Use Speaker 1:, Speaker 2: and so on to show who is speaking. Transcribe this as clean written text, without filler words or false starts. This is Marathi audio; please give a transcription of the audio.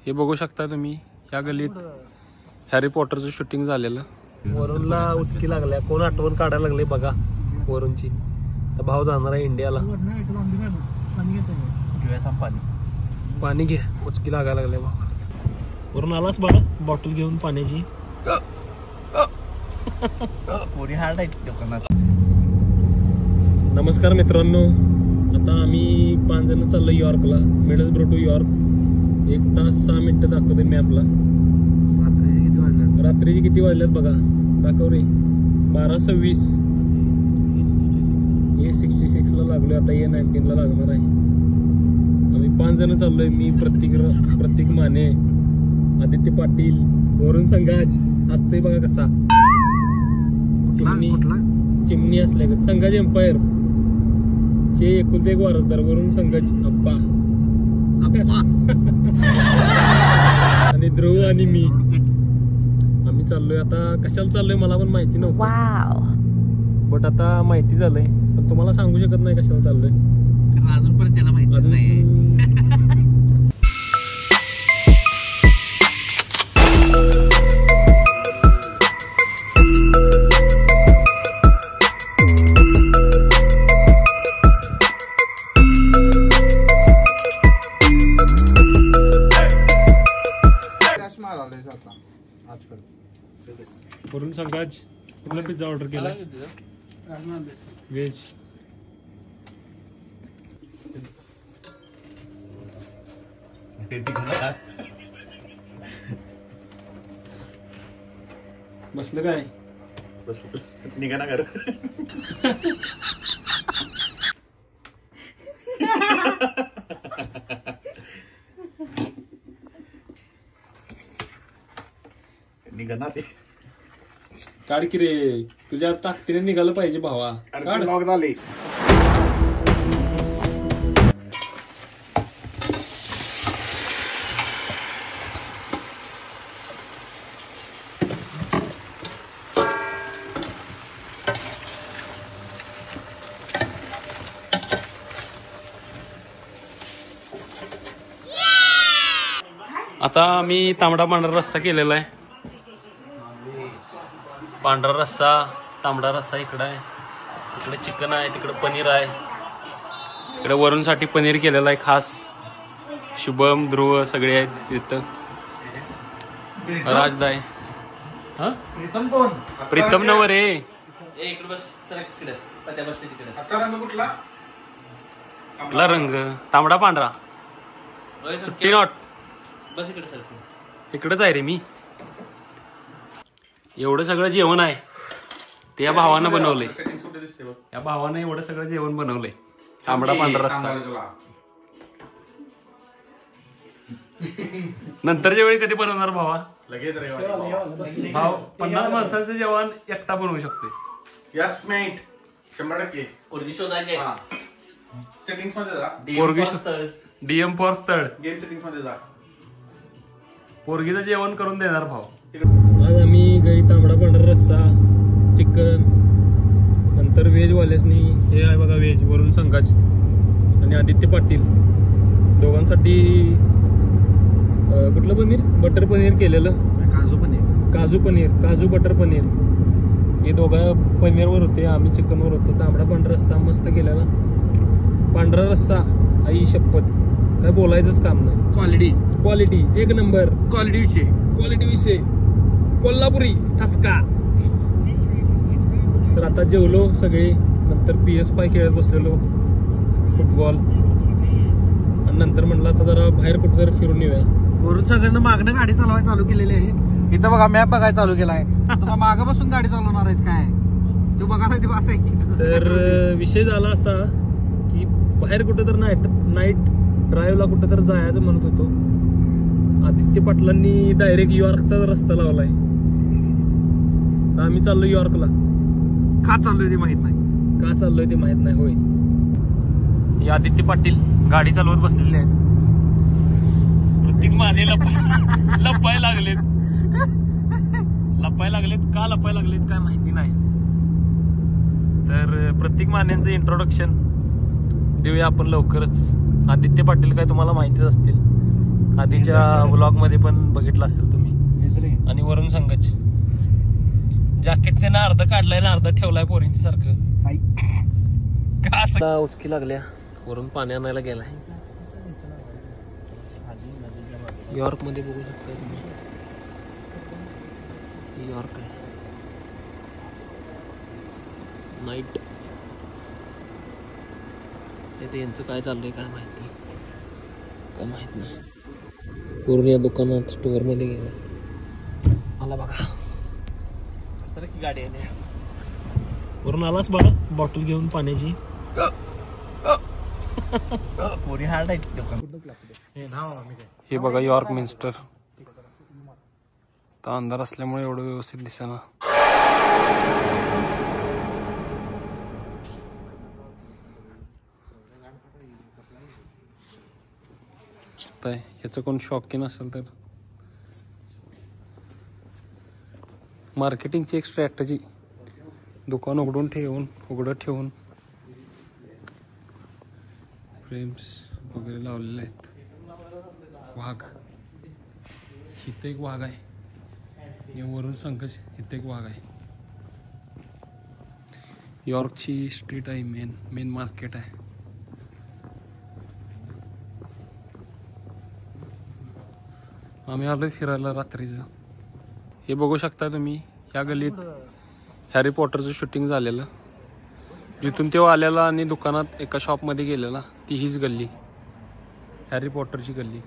Speaker 1: हे बघू शकता तुम्ही या गल्लीत हॅरी पॉटरचं शूटिंग झालेलं. वरूनला उचकी लागल्या, कोण आठवण काढायला लागले बघा वरूनची. तर भाव जाणार आहे इंडियाला. पाणी घे, उचकी लागायला लागले भाऊ. वरून आलास बघा बॉटल घेऊन पाण्याची. नमस्कार मित्रांनो, आता आम्ही 5 जण चाललो यॉर्कला, मिडलब्रो टू यॉर्क. 1 तास 6 मिनिटं दाखवते मॅपला. रात्रीचे किती वाजल्यात बघा, दाखव रे. 12:26. A66 ला लागलोय, आता A19 ला लागणार आहे. आम्ही 5 जण चाललोय. मी प्रत्येक माने, आदित्य पाटील, वरुण संघाज असतोय बघा कसा चिमणी असल्या संघाज एम्पायर चे एकुलते एक वारसदार वरुण संघाज अप्पा आणि ध्रुव आणि मी. आम्ही चाललोय आता. कशाला चाललोय मला पण माहिती नव्हतं, बट आता माहिती झालंय. पण तुम्हाला सांगू शकत नाही कशाला चाललोय,
Speaker 2: कारण अजूनपर्यंत त्याला माहितीच नाही.
Speaker 1: वरुण संघाज कुठला पिझ्झा ऑर्डर केला? व्हेज. बसलं काय?
Speaker 3: निघा ना घर. निघा ना ते.
Speaker 1: काढ की रे, तुझ्या ताकदीने निघालं पाहिजे भावा. काढ.
Speaker 3: लॉक झाले.
Speaker 1: आता मी तांबडा पांढरा रस्सा केलेला आहे. पांढरा रस्सा, तांबडा रस्सा इकडं आहे. इकडे चिकन आहे, तिकडे पनीर आहे. इकडे वरूनसाठी पनीर केलेलं आहे खास. शुभम, ध्रुव सगळे आहेत तिथं. राजदाय. हा
Speaker 3: प्रीतम कोण?
Speaker 1: प्रीतम नव रे.
Speaker 2: इकडे बस, सर तिकडे पत्या बस तिकडे.
Speaker 3: आजचा रंग कुठला?
Speaker 1: आपला रंग तांबडा पांढरा. सुट्टी नॉट.
Speaker 2: बस इकडे सर.
Speaker 1: इकडेच आहे रे मी. एवढं सगळं जेवण आहे ते या भावानं बनवलंय. या भावानं एवढं सगळं जेवण बनवलंय. तांबडा पांढरा रस्सा. नंतरच्या वेळी कधी बनवणार भावा?
Speaker 3: लगेच रे
Speaker 1: भाव 50 माणसांचं जेवण एकटा बनवू शकते.
Speaker 3: यस मेट 100%.
Speaker 2: पोरगी शोधायचे.
Speaker 3: सेटिंग्स मध्ये जा.
Speaker 1: DM फॉर स्थळ.
Speaker 3: गेम सेटिंग्स मध्ये जा.
Speaker 1: पोरगीचं जेवण करून देणार भाव. आज आम्ही घरी तांबडा पांढरा रस्सा, चिकन, नंतर व्हेज वाल्यासनी हे आहे बघा व्हेज वरून संघाज आणि आदित्य पाटील दोघांसाठी कुठलं पनीर? बटर पनीर केलेलं. काजू बटर पनीर. हे दोघं पनीरवर होते, आम्ही चिकनवर होतो. तांबडा पांढरा रस्सा मस्त केलेला. पांढरा रस्सा आई शपथ, काय बोलायचंच काम नाही. क्वालिटी एक नंबर. क्वालिटी विषय कोल्हापुरी ठसका. तर आता जेवलो सगळे, नंतर PS5 खेळत बसलेलो फुटबॉल, आणि नंतर म्हटलं आता जरा बाहेर कुठेतरी फिरून येऊया.
Speaker 4: वरून सगळ्यांना मागणं गाडी चालवायला चालू केलेली आहे. इथं बघा मॅप बघायला चालू केलाय. तुला मागं बसून गाडी चालवणार आहेस काय? तू बघा नाही ते असं आहे.
Speaker 1: तर विषय झाला असा की बाहेर कुठं तर नाईट ड्राईव्हला कुठं तर जायचं म्हणत होतो. आदित्य पाटलांनी डायरेक्ट यॉर्कचा रस्ता लावलाय. तर आम्ही चाललो यॉर्कला.
Speaker 4: का चाललोय ते माहित नाही. होय,
Speaker 1: हे आदित्य पाटील गाडी चालवत बसलेले आहेत. प्रत्येक माने लपाय लागलेत. का लपाय लागलेत काय माहिती नाही. तर प्रत्येक मान्यांचं इंट्रोडक्शन देऊया आपण लवकरच. आदित्य पाटील काय तुम्हाला माहितीच असतील. आधीच्या व्लॉग मध्ये पण बघितलं असेल तुम्ही. आणि वरून संघच जॅकेट त्यानं अर्ध काढलाय ना अर्ध ठेवलाय पोरींच्या सारखं का असं उचकी लागल्या. वरून पाणी आणायला गेलाय. यॉर्क मध्ये बघू शकता तुम्ही. यॉर्क आहे नाईट. ते यांचं काय चाललंय काय माहित नाही. पूर्ण या दुकानात स्टोअर मध्ये गेला. मला बघा
Speaker 2: सर की गाडी आहे
Speaker 1: वरून आलास बघा बॉटल घेऊन पाण्याची.
Speaker 2: पोरी हार्ड आहेत दुकान.
Speaker 1: हे बघा यॉर्क मिन्स्टर. तर अंधार असल्यामुळे एवढं व्यवस्थित दिसेना. ह्याचं कोण शौकीन असेल तर मार्केटिंगची एक स्ट्रॅटेजी. दुकान उघडून ठेवून फ्रेम्स वगैरे लावलेले आहेत. वाघ इथे एक वाघ आहे. वरून संकच इथे एक वाघ आहे. यॉर्कची स्ट्रीट आहे. मेन मार्केट आहे. आम्ही आलोय फिरायला रात्रीचं. हे बघू शकता तुम्ही ह्या गल्लीत हॅरी पॉटरचं शूटिंग झालेलं. जिथून तो आलेला आणि दुकानात एका शॉपमध्ये गेलेला ती हीच गल्ली हॅरी पॉटरची गल्ली.